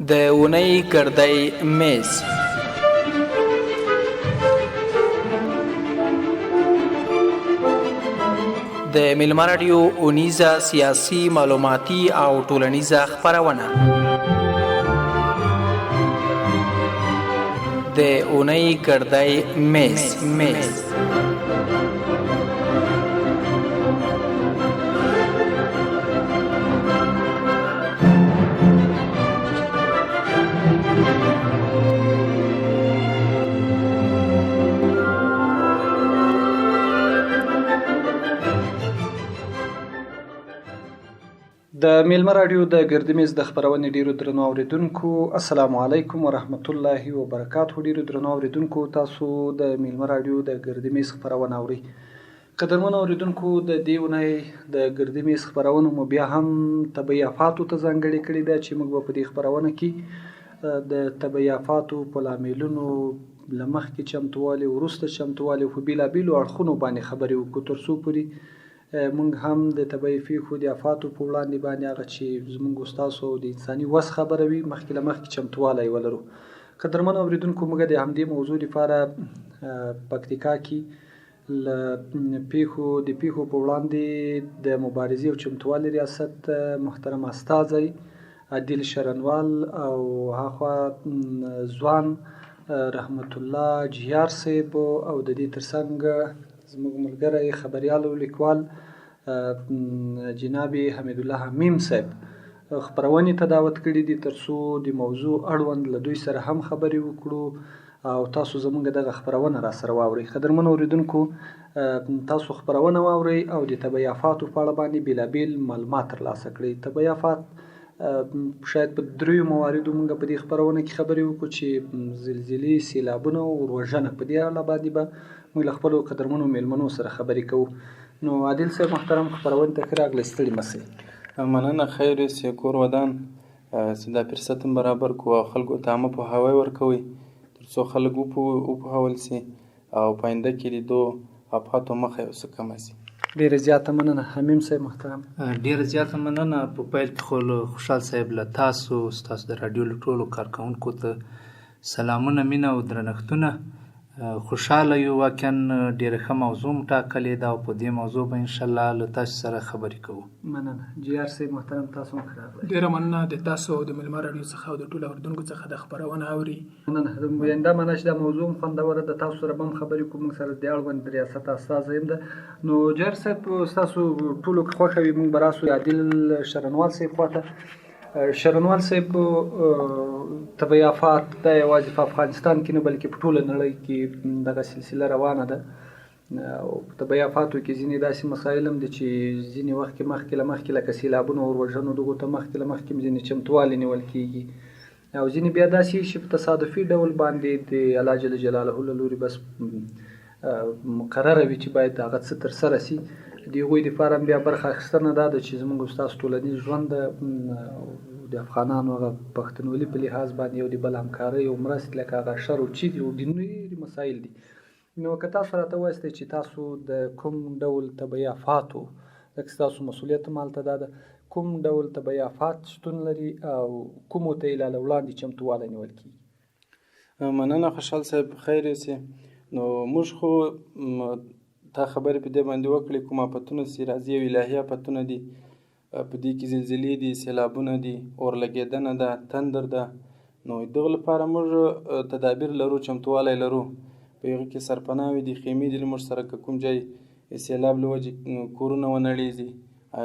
د اونۍ ګردۍ میز. د میلمه راډیو اونیزه سیاسي معلوماتي او ټولنیزه خپرونه. د اونۍ ګردۍ میز. د میلمه راډیو د ګردی میز د خپرونې ډیرو درنو اوریدونکو، السلام علیکم ورحمت الله وبرکاته. ډیرو درنو اوریدونکو، تاسو د میلمه راډیو د ګردی میز خپرونه اورئ. قدرمنو اوریدونکو، د دې اونۍ د ګردی میز خپرونه مو بیا هم طبیعي آفاتو ته ځانګړې کړې ده چې موږ به په دې خپرونه کې د طبیعي آفاتو په لاملونو له مخکې چمتووالي، وروسته چمتووالي، په بېلابېلو اړخونو باندې خبرې وکړو، تر څو پورې موږ هم د طبیعي پیښو د آفاتو په وړاندې باندې هغه چې زموږ ستاسو د انساني وس خبره وي مخکې له مخکې چمتووالی ولرو. قدرمنو اوریدونکو، موږ د همدې موضوع لپاره پکتیکا کې له پیښو په وړاندې د مبارزې او چمتووالي ریاست محترم استازی عادل شرنوال او هاخوا ځوان رحمت الله جیار صاحب او د دې ترڅنګ زموږ ملګری خبریال او لیکوال جناب حمید الله حمیم صاحب خپرونې ته دعوت کړي دي تر څو د موضوع اړوند له دوی سره هم خبرې وکړو او تاسو زموږ دغه خپرونه را سره واورئ. قدرمنو اوریدونکو، تاسو خپرونه واورئ او د طبیعي آفاتو په اړه باندې بېلابېل معلومات ترلاسه کړئ. طبیعي آفات شاید په دریو مواردو موږ په دې خپرونه کې خبرې وکړو چې زلزلې، سیلابونه او وژنه. په دې اړه باندې به موږ له خپلو قدرمنو میلمنو سره خبرې کوو. نو عادل صاحب محترم، خپرونې ته ښه راغلاست، ستړي مه شئ. مننه، خیر اوسې، کور ودان چې دا فرصت هم برابر کړو او خلکو ته عامه پوهاوی ورکوئ تر څو خلک وپوهول شي او په آینده کې د دو آفاتو مخه یو څه کمه شي. ډېره زیاته مننه. حمیم صاحب محترم. ډېره زیاته مننه. په پیل کې خو خوشحال صاحب له تاسو د راډیو له ټولو کارکوونکو ته سلامونه، مینه او درنښتونه. خوشحاله یو، واقعا ډېره ښه موضوع مو ټاکلې ده او په دې موضوع به انشاءالله له تاسو سره خبرې کوو. مننه. جیار صاحب محترم، تاسو هم ښه راغلاست. ډېره مننه د تاسو او د میلمه راډیو څخه او د ټولو اورېدونکو څخه د خپرونه اوري. مننه. دا مننه چې دا موضوع هم خوندوره ده، تاسو سره به هم خبرې کوو. موږ سره د اړوند ریاست استازی هم ده. نو جیار صاحب، ستاسو ټولو که خوښه وي موږ به راسو عادل شرنوال صاحب خواته. شرنوال صاحب، طبیعي آفات دا یوازې په افغانستان کې نه بلکې په ټوله نړۍ کې دغه سلسله روانه ده او په طبیعي آفاتو کې ځینې داسې مسایل هم دي چې ځینې وخت کې مخکې له مخکې لکه سیلابونو او وژنو دغو ته مخکې له مخکې ځینې چمتووالی نیول کېږي او ځینې بیا داسې چې په تصادفي ډول باندې د الله جل جلاله له لوري بس مقرره وي چې باید هغه څه ترسره شي. د هغوی دپاره هم بیا برخه اخیستنه دا ده چې زموږ ستاسو ټولنیز ژوند د افغانانو هغه پښتونولي په لحاظ باندې یو د بل همکارۍ او مرستې لکه هغه شر او چید او د نورې مسایل دي. نو که تاسو راته ووایاستئ چې تاسو د کوم ډول طبیعي آفاتو، ځکه ستاسو مسؤلیت هم هلته دا ده، کوم ډول طبیعي آفات شتون لري او کومو ته یې له وړاندې چمتووالی نیول کېږي؟ مننه خوشحال صاحب، خیر اوسې. نو موږ خو تا خبرې په دې باندې وکړې کوم آفتونه چې راځي او الهي آفتونه دي. په دې کې زلزلې دي، سیلابونه دي، اورلګېدنه ده، تندر ده. نو دغه لپاره موږ تدابیر لرو، چمتووالی لرو. په هغه کې سرپناوې دي، خیمې دي موږ سره، که کوم ځای سیلاب له وجې کورونه ونړېږي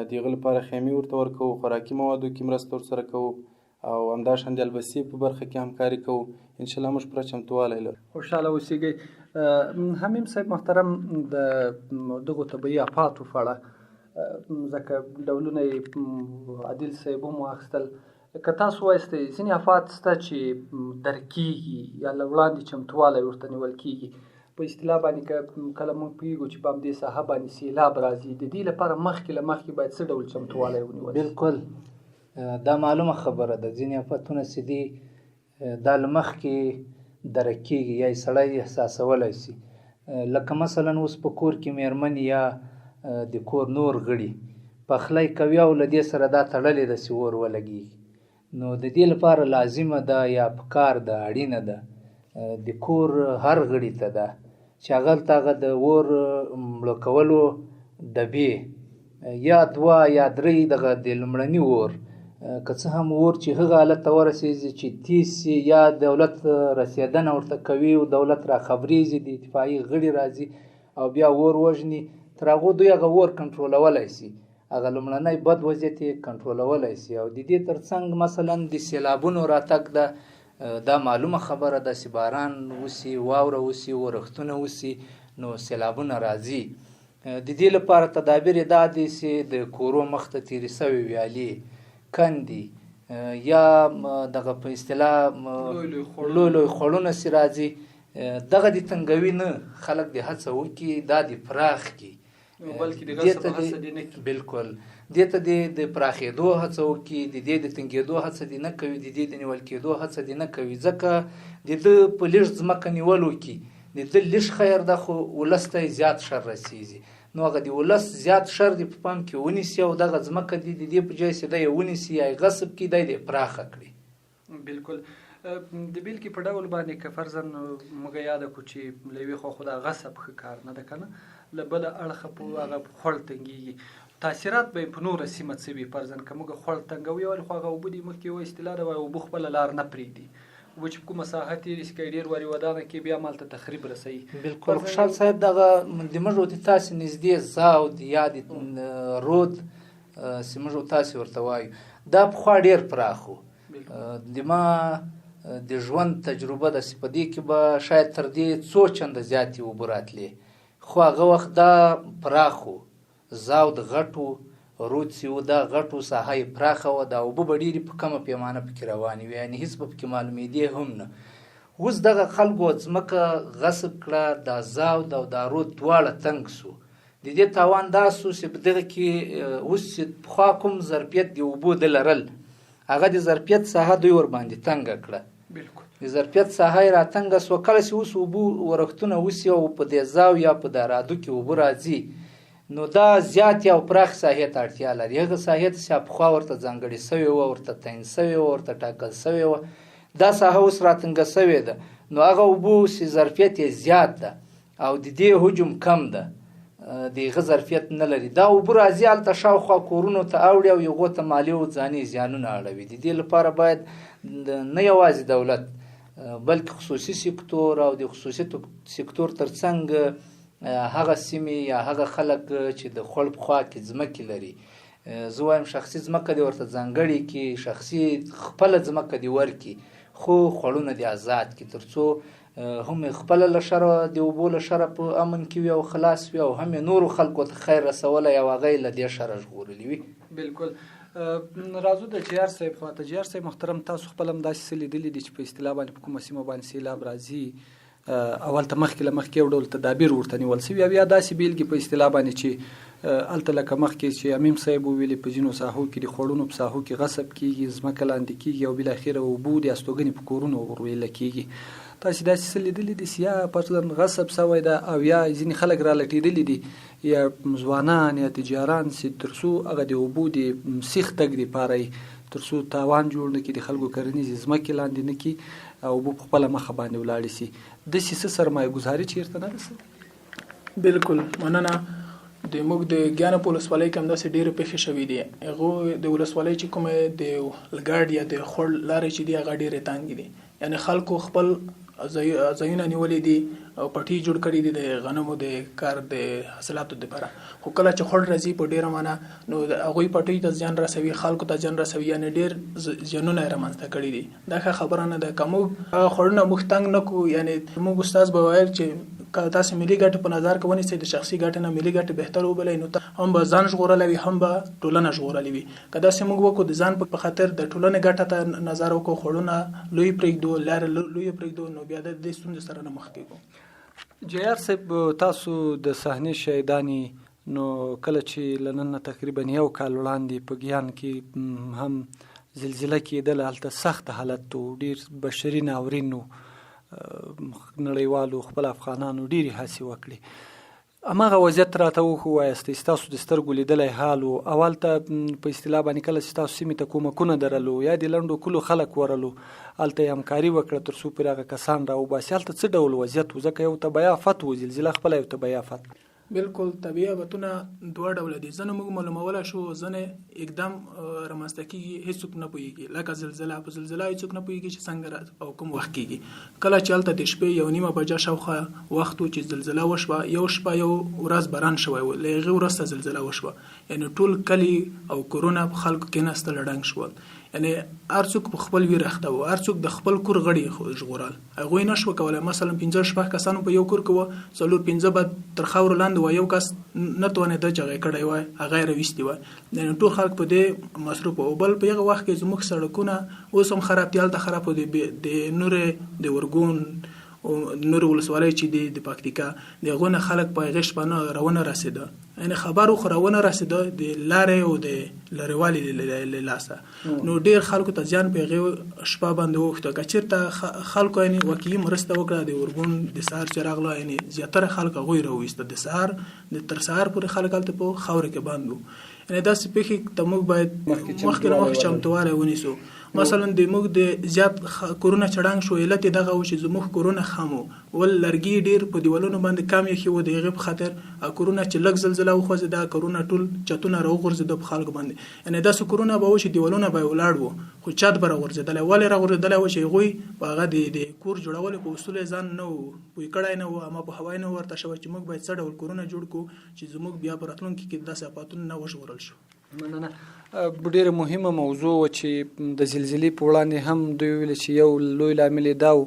د هغه لپاره خیمې ورته ورکوو، خوراکي موادو کې مرسته ورسره کوو او همداشان د البسې په برخه کې همکاري کوو. انشاءالله موږ پوره چمتووالی لرو. خوشحاله اوسېږئ. حمیم صاحب محترم، د دغو طبیعي آفاتو په اړه ځکه ډولونه یې عادل صاحب هم واخیستل، که تاسو وایاستئ ځینې آفات شته چې درک کېږي یا له وړاندې چمتووالی ورته نیول کېږي. په اصطلاح باندې که کله موږ پوهېږو چې په همدې ساحه باندې سیلاب راځي، د دې لپاره مخکې له مخکې باید څه ډول چمتووالی ونیول شي؟ بلکل دا معلومه خبره ده. ځینې آفتونه چې دي دا له مخکې درک کېږي یا یې سړی احساسولی شي. لکه مثلا اوس په کور کې مېرمن یا د کور نور غړي پخلی کوي او له دې سره دا تړلې ده چې اور ولګېږي. نو د دې لپاره لازمه ده یا پکار ده اړینه ده د کور هر غړي ته ده چې هغلته هغه د اور مړه کولو ډبې یا 2 یا 3 دغه د لومړني اور که څه هم اور چې هغه حالت ته ورسېږي چې تیز سي یا دولت رسېدنه ورته کوي او دولت را خبرېږي د اتفاقي غړي راځي او بیا اور وژني تر هغو دوی هغه اور کنټرولولی سي هغه لومړنی بد وضعیت یې کنټرولولی سي او د دې تر څنګ مثلا د سیلابونو راتګ ده دا معلومه خبره ده چې باران وسي واوره وسي ورښتونه وسي نو سیلابونه راځي د دې لپاره تدابیر یې دا دي چې د کورو مخ ته تېرې سوې ویالې کندې یا دغه په اصطلاح لوی لوی خوړونه چې راځي دغه د تنګوي نه خلک د هڅه وکړي دا د پراخ کړي بلکې د غصب هڅه دې نه کوي. بالکل دې ته د پراخېدو هڅه وکړي د دې د تنګېدو هڅه دې نه کوي د دې د نیول کېدو هڅه دې نه کوي ځکه د ده په لږ ځمکه نیولو کې د ده لږ خیر ده خو ولس ته زیات شر رسېږي نو هغه د ولس زیات شر دې په پام کې ونیسي او دغه ځمکه دې د دې په ځای چې دی یې ونیسي یا یې غصب کړي دی یې پراخه کړي. بالکل د بیلګې په ډول باندې که فرضاً موږ یاده کړو چې له یوې خوا خو دا غصب ښه کار نه ده که نه له بله اړخه په هغه خوړ تنګېږي تاثیرات به یې په نوره سیمه څه وي فرضاً که موږ خوړ تنګوي ولې خو هغه اوبه دې مخکې یوه اصطلاح ده وایي اوبه خپله لار نه پرېږدي اوبه چې په کومه ساحه تېرې شي که یې ډېر وارې ودانه کې بیا مالته تخریب رسوي. بالکل خوشحال صاحب دغه د موږ د تاسې نږدې زاود یا د رود چې موږ تاسې ورته وایو دا پخوا ډېر پراخ و د ما د ژوند تجربه ده چې په دې کې به شاید تر دې څو چنده زیاتې اوبه راتلې خو هغه وخت دا پراخ و زاود غټ و رود چې و دا غټ و ساحه یې پراخه وه دا اوبه به ډېرې په کمه پیمانه پکې روانې وې یعنې هېڅ به پکې معلومېدې هم نه اوس دغه خلکو ځمکه غصب کړه دا زاود او دا رود دواړه تنګ سو د دې تاوان دا سو چې په دغه کې اوس چې پخوا کوم ظرفیت د اوبو د لرل هغه د ظرفیت ساحه دوی ورباندې تنګه کړه د ظرفیت ساحه یې راتنګه سوه کله چې اوس اوبو ورښتونه وسي او په دې زاو یا په دا رادو کې اوبه راځي نو دا زیاتې او پراخ ساحې ته اړتیا لري هغه ساحې ته چې پخوا ورته ځانګړې سوې وه ورته تعین سوې وه ورته ټاکل سوې وه دا ساحه اوس راتنګه سوې ده نو هغه اوبو چې ظرفیت یې زیات ده او د دې حجم کم ده د هغه ظرفیت نه لري دا اوبه راځي هلته شاوخوا کورونو ته اوړي او هغو ته مالي او ځاني زیانونه اړوي د دې لپاره باید نه یوازې دولت بلکې خصوصي سکتور او د خصوصي سکتور ترڅنګ هغه سیمې یا هغه خلک چې د خوړ په خوا کې ځمکې لري زه وایم شخصي ځمکه دې ورته ځانګړې کړي شخصي خپله ځمکه دې ورکړي خو خوړونه دې آزاد کړي تر څو هم خپله له شره د اوبو له شره په امن کې وي او خلاص وي او هم نورو خلکو ته خیر رسولی او هغه یې له دې شره ژغورلي وي. بالکل راځو د جیار صاحب خواته. جیار صاحب محترم تاسو خپل هم داسې څه لیدلي دي چې په اصطلاح باندې په کومه سیمه باندې سیلاب راځي اول ته مخکې له مخکې یو ډول تدابیر ورته نیول سوي او یا داسې بیلګې په اصطلاح باندې چې هلته لکه مخکې چې امیم صاحب وویلې په ځینو ساحو کې د خوړونو په ساحو کې غصب کېږي ځمکه لاندې کېږي او بالاخره اوبو د استوګنې په کورونو ورویله کېږي. تاسې داسې څه لیدلي دي چې یا پرځن غصب سوی ده او یا ځینې خلک را لټېدلي دي یا ځوانان یا تجاران چې تر څو هغه د اوبو د سیخ تګ دپاره یې تر څو تاوان جوړ نه کړي د خلکو کرنیزې ځمکې لاندې نه کړي او اوبه په خپله مخه باندې ولاړې سي داسې څه سرمایه ګزاري چېرته نه رسوي؟ بالکل مننه. د موږ د ګیانپ ولسوالۍ کې همداسې ډېرې پېښې شوي دي هغو د ولسوالۍ چې کومې د لګاډ یا د خوړ لارې چې دي هغه ډېرې تنګې دي یعنې خلکو خپل ځایونه نیولي دي او پټي جوړ کړي دي د غنمو د کار د حاصلاتو دپاره خو کله چې خوړ راځي په ډېره معنا نو هغوی پټۍ ته زیان رسوي خلکو ته زیان رسوي یعنې ډېر زیانونه یې رامنځته کړي دي دا ښه خبره نه ده که موږ هغه خوړونه موږ تنګ نه کړو یعنې موږ استاد به ویل چې که تاسې ملي ګټې په نظر کې ونیسئ د شخصي ګټې نه ملي ګټې بهتر وبلئ نو هم به ځان ژغورلی وي هم به ټولنه ژغورلی وي که داسې موږ وکړو د ځان په خاطر د ټولنې ګټه ته نظر وکړو خوړونه لوی پرېږدو لارې لویې پرېږدو نو بیا د دې ستونزې سره نه مخ کېږو. جیار صاحب تاسو د صحنې شهیدانې نو کله چې له نن نه تقریبا یو کال وړاندې په ګیان کې هم زلزله کېدله هلته سخت حالت و ډېر بشري ناورین و نړیوالو خپل افغانانو ډېرې هڅې وکړې هماغه وضعیت راته ووایاستئ ستاسو د سترګو لیدلی حال و. اول ته په اصطلاح باندې کله چې تاسو سیمې ته کومکونه درلو یا د لنډو کلو خلک ورلو هلته یې همکاري وکړه تر څو پرې هغه کسان راوباسي، هلته څه ډول وضعیت و؟ ځکه یو طبیعي افت و، زلزله خپله یو طبیعي افت. بالکل طبیعي افتونه دوه ډوله دي. ځنه موږ معلومولی شو، ځنه اقدام رامنځته کېږي هېڅوک نه پوهېږي، لکه زلزله. په زلزله هېڅوک نه پوهېږي چې څنګه او کوم وخت کېږي. کله چې هلته د شپې 1:30 بجه شاوخوا وخت و چې زلزله وشوه، یو شپه یو ورځ باران شوی و، له هغې وروسته زلزله وشوه. یعنې ټول کلي او کورونه په خلکو کېناستل، ړنګ شول. یعنې هر څوک په خپل ویر اخته و، هر څوک د خپل کور غړي ژغورل. هغوی نه شوه کولی مثلا 15-16 کسانو په یو کور کې وه، 4-5 به تر خاورو لاندې وه، یو کس نه توانېده چې هغه یې کړی وای، هغه یې راویستې وای. یعنې ټول خلک په دې مصروف وو. بل په هغه وخت کې زموږ سړکونه اوس هم خراب دي، هلته خراب دي. د نورې د ورګون او نور ولسوالۍ چې دی د پکتیکا د هغو نه خلک په هغې شپه راونه رسېده. یعنې خبر خو راونه رسېده د لارې او د لرېوالي له لاسه. نو ډېر خلکو ته زیان په هغې شپه باندې واوښته. که چېرته خلکو یعنې واقعي مرسته وکړه د ورګون د سهار چې راغله، یعنې زیاتره خلک هغوی راوویسته. د سهار تر سهار پورې خلک هلته په خاوره کې بند وو. یعنې داسې پېښې ته موږ باید مخکې نه مخکې چمتووالی ونیسو. مثلا د موږ د زیات کورونه چړنګ شو، علت یې دغه و چې زموږ کورونه خام و، ول لرګي ډېر په دیوالونو باندې کم ایښي وو. د هغې په خاطر کورونه چې لږ زلزله وخوځېده، کورونه ټول چتونه راوغورځېده په خلکو باندې. یعنې داسې کورونه به و چې دیوالونه به یې ولاړ وو، خو چت به راغورځېدلی. ولې راغورځېدلی و چې هغوی په هغه د کور جوړولو په اصول یې ځان نه و پوه کړی، نه و اما په هوا نه ورته شوی چې موږ باید څه ډول کورونه جوړ کړو چې زموږ بیا په راتلونکي کې داسې اپاتونه نه وژغورل شو. مننه. ډېره مهمه موضوع و چې د زلزلې په وړاندې هم دوی ویل چې یو لوی لامل یې دا و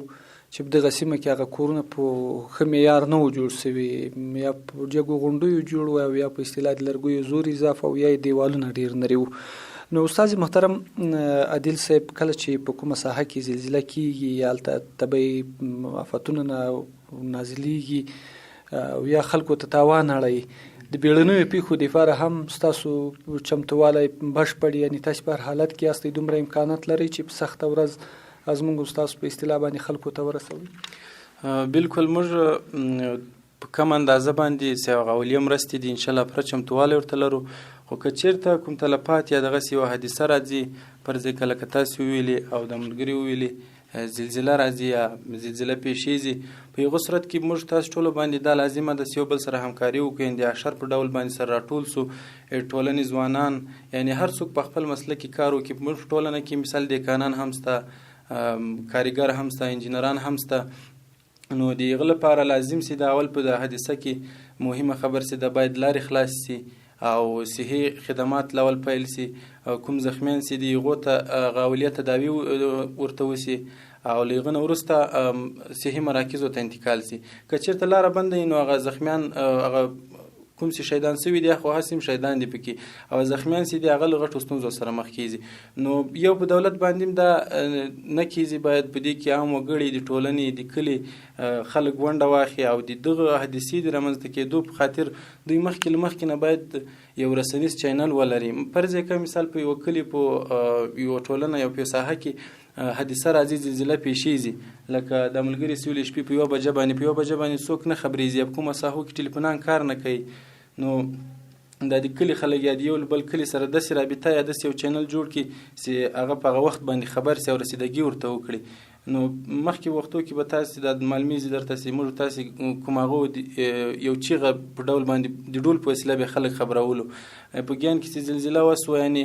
چې په دغه سیمه کې هغه کورونه په ښه معیار نه و جوړ سوي، یا په جګو غونډیو جوړ و او یا په اصطلاح د لرګیو زور اضافه او یا یې دیوالونه ډېر نري وو. نو استاد محترم عادل صاحب، کله چې په کومه ساحه کې زلزله کېږي یا هلته طبیعي آفتونه نازلیږي او یا خلکو ته تاوان اړوي، د بیړنیو پیښو دپاره هم ستاسو چمتوالی بشپړ، یعنې تاسو په هر حالت کې یاستئ، دومره امکانات لرئ چې په سخته ورځ زموږ ستاسو په اصطلاح باندې خلکو ته ورسوئ؟ بالکل. موږ په کم اندازه باندې چې اولیه مرستې دي انشاءالله پوره چمتوالی ورته لرو. خو که چېرته کوم تلفات یا دغسې یوه حادثه راځي، پر ځای کله که تاسې وویلې او د ملګري وویلې زلزله راځي یا زلزله پیښیږي، په هغو صورت کې موږ تاسو ټولو باندې دا لازمه ده چې یو بل سره همکاري وکړو، د اشر په ډول باندې سره راټول سو، ټولنې ځوانان، یعنې هر څوک په خپل مسلک کې کار وکړي. موږ ټولنه کې مثال دیکانان هم شته، کاریګر هم شته، انجینران هم شته. نو د هغه لپاره لازم سي د اول په د حادثه کې مهمه خبر سي د باید لارې خلاص سي او صحي خدمات لول پیل سي، کوم زخمیان سي د هغو ته غاولیه تداوي ورته وسي او له هغه نه وروسته صحي مراکزو ته انتقال سي. که چېرته لاره بنده وي نو هغه زخمیان هغه کوم چې شهیدان سوي دي خو هسې هم شهیدان دي پکې، او زخمیان چې دي هغه له غټو ستونزو سره مخ کېږي. نو یو په دولت باندې هم دا نه کېږي، باید په دې کې عام وګړي د ټولنې د کلي خلک ونډه واخلي او د دغه حادثې د رامنځته کېدو په خاطر دوی مخکې له مخکې نه باید یو رسنیز چینل ولري. پر ځای که مثال په یوه کلي په یوه ټولنه یا په یوه ساحه کې حادثه راځي، زلزله پیښیږي، لکه د ملګري سویلې شپې په 1 بجه باندې څوک نه خبرېږي، په کومه ساحو کې ټلیفونان کار نه کوي. نو دا د کلي خلک یا د یو بل کلي سره داسې رابطه یا داسې یو چینل جوړ کړي چې هغه په هغه وخت باندې خبر سي او رسیدګي ورته وکړي. نو مخکې وختو کې به تاسې د معلومې زی درته سي موږ تاسې کوم هغه یو چیغه په ډول باندې د ډول په وسیله به خلک خبرولو. په ګیان کې چې زلزله وسوه، یعنې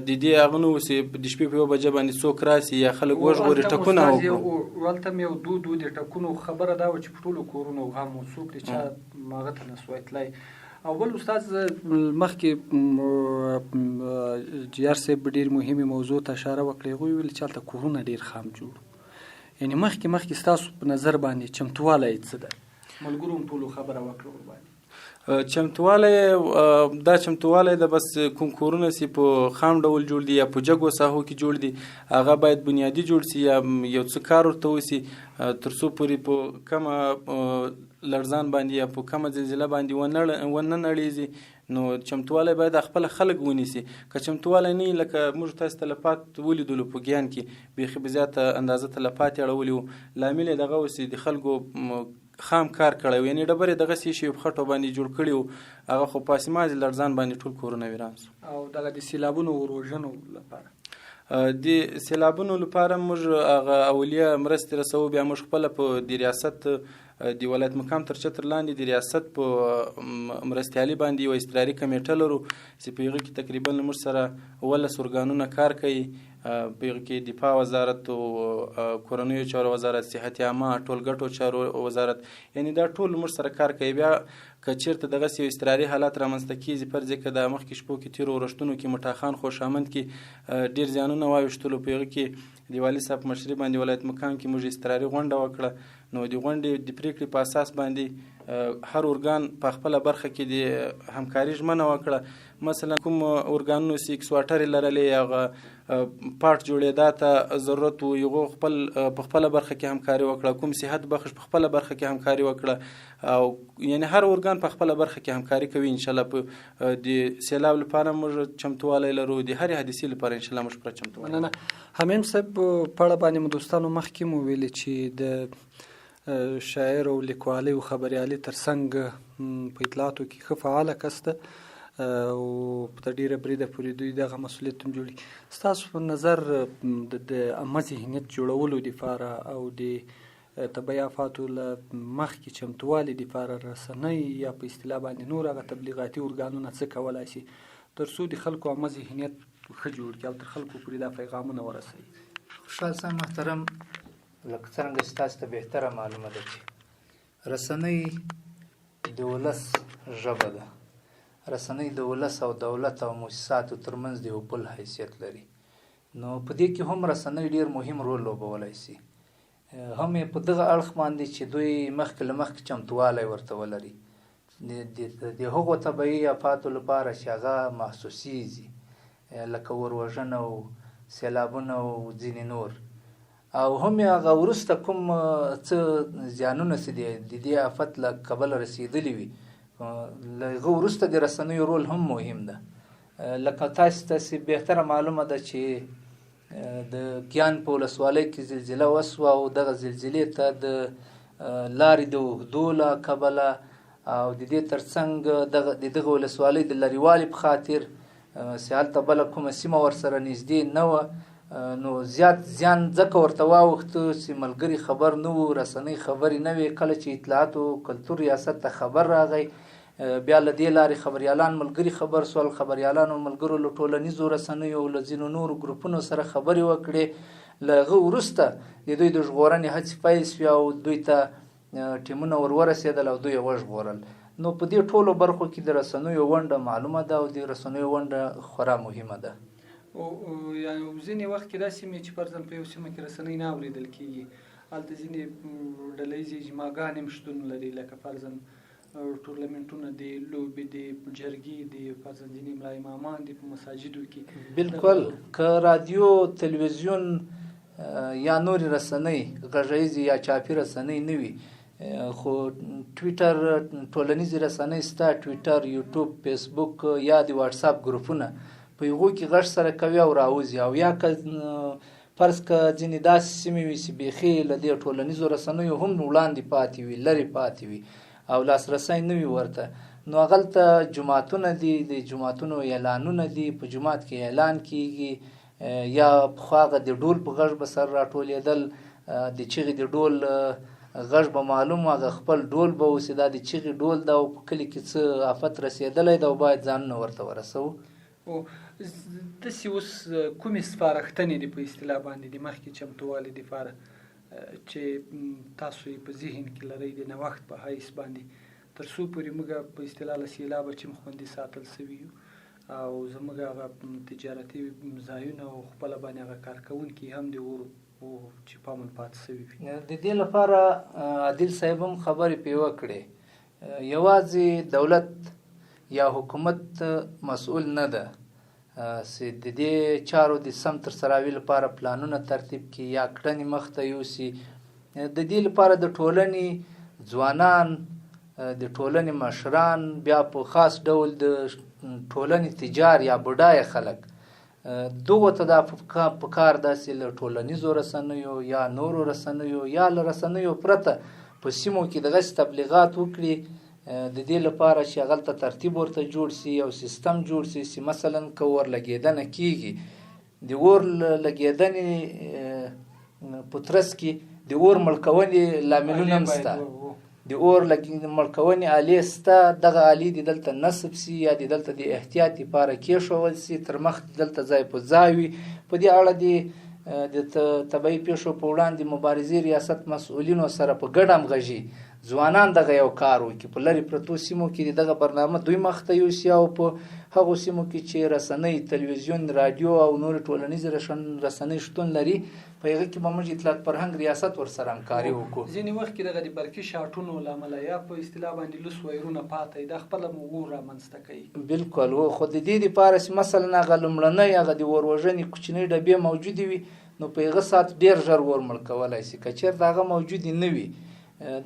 د دې هغه نه و چې د شپې په 1 بجه باندې څوک راسي یا خلک وژغوري ټکونه وکړو. هلته هم یو دود و د ټکونو خبره دا وه چې په ټولو کورونو غم و، څوک د چا هغه ته نه سوی تللی. او بل استاد مخکې جیار صاحب ډېر مهمې موضوع ته اشاره وکړه، هغوی ویل چې هلته کورونه ډېر خام جوړ، یعنې مخکې ستاسو په نظر باندې چمتوالی څه ده؟ ملګرو هم ټولو خبره وکړه ورباندې. چمتوالی دا چمتوالی د بس کوم کورونه چې په خام ډول جوړ دي یا په جګو ساحو کې جوړ دي، هغه باید بنیادي جوړ سي یا یو څه کار ورته وسي تر څو پورې په کمه لړزان باندې یا په کمه زلزله باندې ونه نړیږي. نو چمتوالی باید خپل خلک ونیسي. که چمتوالی نه لکه موږ تاسو تلفات ولیدلو په ګیان کې بیخي به زیاته اندازه تلفات یې اړولي وو، لامل یې دغه و چې د خلکو خام کار کړی و، یعنې ډبرې دغسې شي په خټو باندې جوړ کړي وو، هغه خو په اسماز لړزان باندې ټول کورونه ویران سو. او دغه د سیلابونو وروژنو لپاره د سیلابونو لپاره موږ هغه اولیه مرستې رسوو. بیا موږ خپله په د ریاست د ولایت مقام تر چتر لاندې د ریاست په مرستیالي باندې یوه اضطراري کمیټه لرو چې په هغه کې تقریبا موږ سره 18 ارګانونه کار کوي. په هغه کې دفاع وزارت او کورنیو چارو وزارت، صحت عامه، ټولګټو چارو وزارت، یعنی دا ټول موږ سره کار کوي. بیا که چېرته دغسې یو اضطراري حالات رامنځته کېږي، فرض یې که د مخکې شپو کې تېرو ورښتونو کې مټاخان خوشامند کې ډېر زیانونه واوښتلو، په هغه کې د والي صاحب په مشري باندې ولایت مقام کې موږ اضطراري غونډه وکړه. نو د غونډې د پرېکړې په اساس باندې هر ارګان په خپله برخه کې د همکاري ژمنه وکړه. مثلا کوم ارګانونو چې ایکس واټر یې لرلې، هغه پارټ جوړېدا ته ضرورت و، هغو په خپله برخه کې همکاري وکړه. کوم صحت بخش په خپله برخه کې همکاري وکړه. او یعنې هر ارګان په خپله برخه کې همکاري کوي. انشاءالله په د سیلاب لپاره موږ چمتوالی لرو، د هرې حادثې لپاره انشاءالله موږ پوره چمتوالی. مننه. حمیم صاحب په اړه باندې مو دوستانو مخکې مو ویلي چې د شاعر او لیکوالۍ او خبریالۍ ترڅنګ په اطلاعاتو کې ښه فعاله کس ده او په ډېره بریده پورې دوی دغه مسؤلیت هم جوړي. ستاسو په نظر د عامه ذهنیت جوړولو دپاره او د طبیعي آفاتو له مخکې چمتووالي دپاره رسنۍ یا په اصطلاح باندې نور هغه تبلیغاتي ارګانونه څه کولی شي تر څو د خلکو عامه ذهنیت ښه جوړ کړي او تر خلکو پورې دا پیغامونه ورسوي؟ خوشحال صاحب محترم، لکه څرنګه چې تاسو ته بهتره معلومه ده چې رسنۍ د ولس ژبه ده. رسنۍ د ولس او دولت او مؤسساتو ترمنځ د یو پل حیثیت لري. نو په دې کې هم رسنۍ ډېر مهم رول لوبولی شي، هم یې په دغه اړخ باندې چې دوی مخکې له مخکې چمتوالی ورته ولري د هغو طبیعي آفاتو لپاره چې هغه محسوسیږي، لکه وروژنه او سیلابونه او ځینې نور، او هم یې هغه وروسته کوم څه زیانونه چې د دې آفت له کبله رسېدلي وي، له هغه وروسته د رسنیو رول هم مهم ده. لکه تاسې بهتره معلومه ده چې د ګیان په ولسوالۍ کې زلزله وسوه او دغه زلزلې ته د لارې د اوږدو له کبله او د دې ترڅنګ د دغه ولسوالۍ د لرېوالي په خاطر چې هلته بله کومه سیمه ورسره نږدې نه وه، نو زیات زیان ځکه ورته واوښته چې ملګري خبر نه وو، رسنۍ خبرې نه وې. کله چې اطلاعاتو کلتور ریاست ته خبر راغی، بیا له دې لارې خبریالان ملګري خبر سول، خبریالانو ملګرو له ټولنیزو رسنیو او له ځینو نورو ګروپونو سره خبرې وکړې. له هغه وروسته د دوی د ژغورنې هڅې پیل شوې او دوی ته ټیمونه ورسېدل او دوی یې وژغورل. نو په دې ټولو برخو کې د رسنیو ونډه معلومه ده او د رسنیو ونډه خورا مهمه ده. او ځینې وخت کې داسې مې چې فرضاً په یو سیمه کې رسنۍ نه اورېدل کېږي، هلته ځینې ډلهیزې اجماعګانې هم شتون لري، لکه فرضاً ټورنمنټونه دي، لوبې دي، جرګې دي، فرضاً ځینې ملا امامان دي په مساجدو کې. بالکل، که رادیو، تلویزیون یا نورې رسنۍ غږیزې یا چاپي رسنۍ نه وي، خو ټویټر، ټولنیزې رسنۍ سته، ټویټر، یوټیوب، فیسبوک یا د واټساپ ګروپونه، په هغو کې غږ سره کوي او راوځي. او یا که فرض که ځینې داسې سیمې وي چې بیخي له دې ټولنیزو رسنیو هم وړاندې پاتې وي، لرې پاتې وي او لاسرسی نه وي ورته، نو هغلته جوماتونه دي، د جوماتونو اعلانونه دي، په جومات کې اعلان کېږي، یا پخوا هغه د ډول په غږ به سر راټولېدل، د چغې د ډول غږ به معلوم، هغه خپل ډول به اوسي، دا د چغې ډول ده او په کلي کې څه آفت رسېدلی ده او باید ځانونه ورته ورسوو. او داسې اوس کومې سپارښتنې دي په اصطلاح باندې د مخکې چمتووالي دپاره چې تاسو یې په ذهن کې لرئ د نوښت په حیث باندې، تر څو پورې موږ په اصطلاح له سیلابه چې خوندي ساتل سوي یو او زموږ هغه تجارتي ځایونه او خپله باندې هغه کارکوونکي هم د چې په امن پاتې سوي وي؟ د دې لپاره عادل صاحب هم خبرې پرې وکړې. یوازې دولت یا حکومت مسؤل نه ده چې د دې چارو د سم ترسراوي لپاره پلانونه ترتیب کړي یا کړنې مخته یوسي. د دې لپاره د ټولنې ځوانان، د ټولنې مشران، بیا په خاص ډول د ټولنې تجار یا بډایه خلک، دغو ته دا په کار ده چې له ټولنیزو رسنیو یا نورو رسنیو یا له رسنیو پرته په سیمو کې دغسې تبلیغات وکړي د دې لپاره چې هغلته ترتیب ورته جوړ سي او سیستم جوړ سي چې مثلا که اور لګېدنه کیږي د اور لګېدنې په ترڅ کې د اور مړکونې لاملونه هم شته د اور مړکونې آلې شته دغه آلې د دلته نصب سي یا د دلته د احتیاط لپاره کېښول سي تر مخ دلته ځای په ځای وي په دې اړه د طبعي پیښو په وړاندې مبارزې ریاست مسؤلینو سره په ګډه همغږي ځوانان دغه یو کار وکړي په لرې پرتو سیمو کې دغه برنامه دوی مخته یوسي او په هغو سیمو کې چې رسنۍ تلویزیون رادیو او نورې ټولنیزې رسنۍ شتون لري په هغه کې به موږ اطلاعات فرهنګ ریاست ورسره همکاري وکړو. ځینې وخت کې دغه د برقي شاټونو له امله یا په اصطلاح باندې لوس وایرونه پاته دا خپله اور رامنځته کوي. بالکل و خو د دې دپاره چې مثلا هغه لومړنۍ هغه د اور وژنې کوچنۍ ډبې موجودې وي نو په هغه ساعت ډېر ژر اور مړ کولی شي. که چېرته هغه موجودې نه وي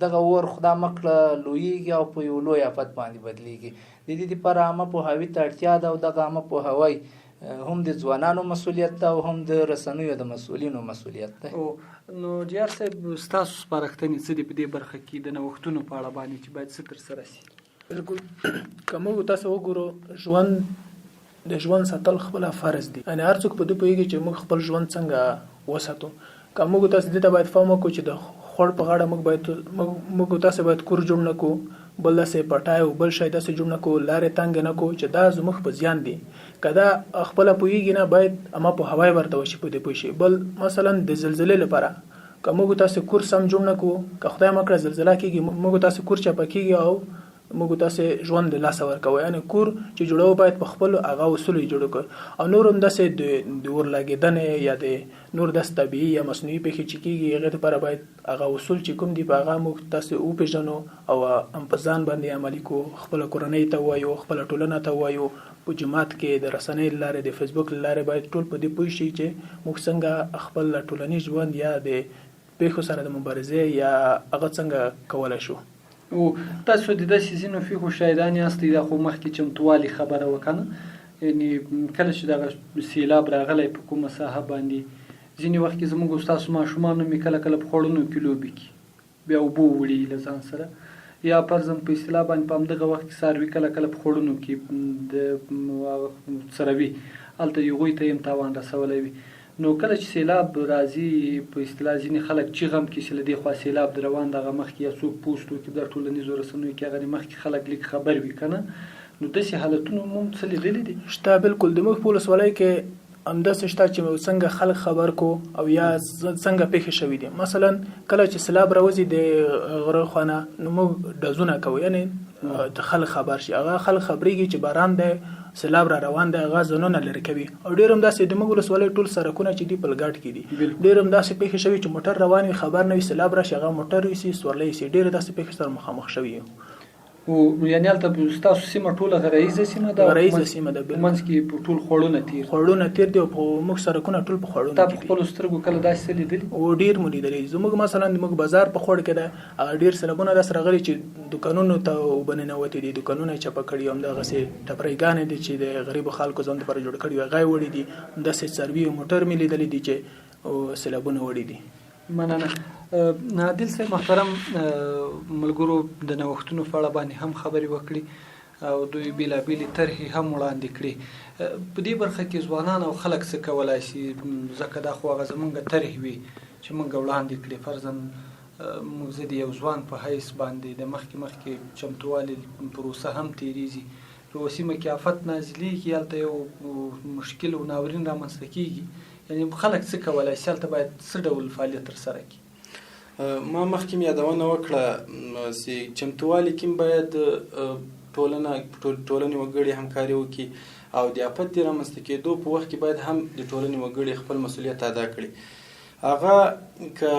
دغه اور خدا مکړه لویږي او په یو لوی افت باندې بدلیږي. د دې دپاره عامه پوهاوي ته اړتیا ده او دغه عامه پوهاوی هم د ځوانانو مسؤلیت ده او هم د رسنیو د مسؤلینو مسؤلیت ده. نو جیار صاحب ستاسو سپارښتنې څه دي په دې برخه کې د نوښتونو په اړه باندې چې باید څه ترسره شي؟ بالکل که موږ تاسو وګورو د ژوند ساتل خپله فرض دي، یعنې هر څوک په دې پوهېږي چې موږ خپل ژوند څنګه وساتو. که موږ تاسو دې ته باید فهم وکړو چې د خوړ په غاړه موږ تاسو باید کور جوړ نه کړو، بل داسې پټای او بل شی داسې جوړ نه کړو، لارې تنګ نه کړو چې دا زموږ په زیان دي. که دا خپله پوهېږي نه باید اما پوهاوی ورته وشي په دې پوه شي. بل مثلا د زلزلې لپاره که موږ تاسو کور سم جوړ نه کړو، که خدای مکړه زلزله کېږي موږ تاسو کور چپه کېږي او موږ تاسې ژوند د لاسه ورکوو. یعنې کور چې جوړوو باید په خپلو هغه اصولو یې جوړ کړو. او نور هم داسې د اور لګېدنې یا د نور داسې طبیعي یا مصنوعي پیښې چې کېږي هغې دپاره باید هغه اصول چې کوم دي په هغه موږ تاسې وپېژنو او هم په ځان باندې عملي کړو. خپله کورنۍ ته ووایو، خپله ټولنه ته ووایو، په جومات کې د رسنۍ له لارې د فیسبوک له لارې باید ټول په دې پوه شي چې موږ څنګه خپل ټولنیز ژوند یا د پیښو سره د مبارزې یا هغه څنګه کولی شو. او تاسو د داسې ځینو پیښو شاهدان یاستئ، دا خو مخکې چمتووالي خبره وکنه، یعنې کله چې دغه سیلاب راغلی په کومه ساحه باندې ځینې وخت کې زموږ ستاسو ماشومان هم کله کله په خوړونو کې لوبې کړي، بیا اوبه وړي له ځان سره، یا فرضاً په اصطلاح باندې په همدغه وخت کې څاروي کله کله په خوړونو کې د څروي هلته هغوی ته هم تاوان رسولی وي. نو کله چې سیلاب راځي په اصطلاح ځینې خلک چیغه هم کړي چې له دې خوا سیلاب د روان دغه مخکې یا څوک پوسټ وکړي د ټولنیزو رسنیو کې هغه مخکې خلک لیک خبر وي که نه، نو داسې حالتونه مو څه لیدلي دي؟ شته بالکل. د موږ په ولسوالۍ کې همداسې شته چې څنګه خلک خبر کو او یا څنګه پیښې شوي دي. مثلا کله چې سیلاب راوځي د غره خوا نه نو موږ ډزونه کوو، یعنې د خلک خبر شي، هغه خلک خبرېږي چې باران دی، سیلاب را روان دی، هغه ځانونه لرې کوي. او ډېر هم داسې د موږ ولسوالۍ ټول سړکونه چې دي په لګاټ کې دي، ډېر هم داسې پیښې شوي چې موټر روان وي خبر نه وي، سیلاب راشي هغه موټر ویسي سورلی سي. ډېرې داسې پیښې سره مخامخ شوي یو. او یعنې هلته ستاسو سیمه ټوله غرایزه سیمه ده؟ غرایزه سیمه ده. منځ کې ټول خوړونه تیر دي او موږ سړکونه ټول په خوړونو تا په خپلو سترګو کله داسې څه لیدلي؟ او ډېر مو لیدلي. زموږ مثلا زموږ بازار په خوړ کې ده، هغه ډېر سیلابونه داسې راغلي چې دوکانونو ته اوبه ننوتې دي، دوکانونه یې چپه کړي، همدغسې ټپریګانې دي چې د غریبو خلکو ځان دپاره جوړ کړي وي هغه یې وړي دي. همداسې څاروي او موټر مې لیدلي دي چې سیلابونه وړي دي. مننه. عادل صاحب محترم، ملګرو د نوښتونو په اړه باندې هم خبرې وکړي او دوی بېلابېلې طرحې هم وړاندې کړي. په دې برخه کې ځوانان او خلک څه کولی شي؟ ځکه دا خو هغه زموږ طرحې وي چې موږ وړاندې کړي. فرضاً موږ زه د یو ځوان په حیث باندې د مخکې چمتووالي پروسه هم تېرېږي، په سیمه کې آفت نازلېږي، هلته یو مشکل او ناورین رامنځته کېږي، یعنې خلک څه کولی شي؟ هلته باید څه ډول فعالیت ترسره کړي؟ ما مخکې یادونه وکړه چې چمتووالي کې باید ټولنې وګړي همکاري وکړي او د آفت د رامنځته کېدو په وخت کې باید هم د ټولنې وګړي خپل مسؤلیت ادا کړي. هغه که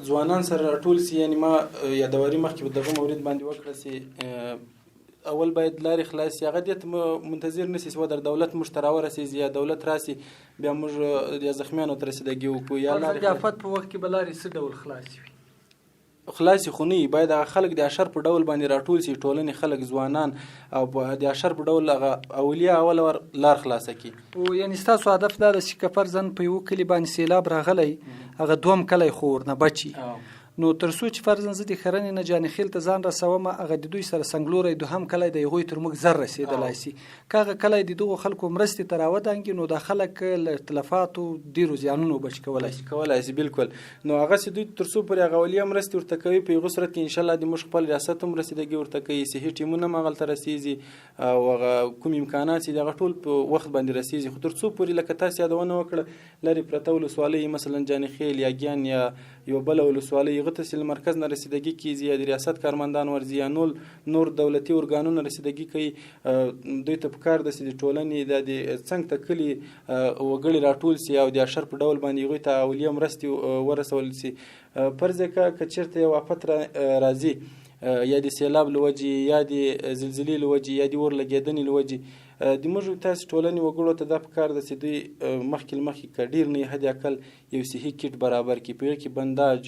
ځوانان سره راټول سي، یعنې ما یادواري مخکې په دغه مورد باندې وکړه چې اول باید لارې خلاص سي. هغه دې ته منتظر نه سي چې در دولت موږ ته راورسېږي یا دولت راسي بیا موږ یا زخمیانو ته رسیدګي وکړو یا لارې د آفت په وخت کې به لارې څه ډول خلاصې وي؟ خلاصې خو نه وي، باید هغه خلک د اشر په ډول باندې راټول سي، ټولنې خلک ځوانان او د اشر په ډول هغه اولیا اول لار خلاصه کړي. او یعنې ستاسو هدف دا ده چې که فرضاً په یوه کلي باندې سیلاب راغلی، هغه دوم کلی خو ورنه بچي، نو تر څو چې فرضاً زه د ښرنې نه جانخیل ته ځان رسوم هغه د دوی سره څنګلوری دوهم کلی د هغوی تر موږ زر رسېدلی سي که هغه کلی د دغو خلکو مرستې ته راودانګي نو دا خلک له اختلافاتو ډېرو زیانونو بچ کولی سي بالکل نو هغسې دوی تر څو پورې هغه اولیا مرستې ورته کوي په هغو صورت کې انشاءالله د موږ خپل ریاست هم رسیدګي ورته کوي صحي ټیمونه هم هغلته رسیږي او هغه کوم امکانات چې د هغه ټول په وخت باندې رسیږي خو تر څو پورې لکه تاسې یادونه وکړه لرې پرته ولسوالۍ مثلا جانخیل یا ګیان یا یو بله ولسوالۍ هغه ته چې له مرکز نه رسیدګي کیږي یا د ریاست کارمندان ورځي یا نور دولتي ارګانونه رسیدګي کوي دوی ته پکار ده چې د ټولنې د څنګ ته کلي وګړي راټول سي او د اشر په ډول باندې هغوی ته اولیه مرستې ورسول سي فرض که چېرته یو افت راځي یا د سیلاب له وجې یا د زلزلې له وجې یا د اور لګېدنې له وجې د موږ تاسې ټولنې وګړو ته دا پکار ده چې دوی مخکې له مخکې که ډېر نه حد اقل یو صحي کیټ برابر کړي په هغې کې بنداج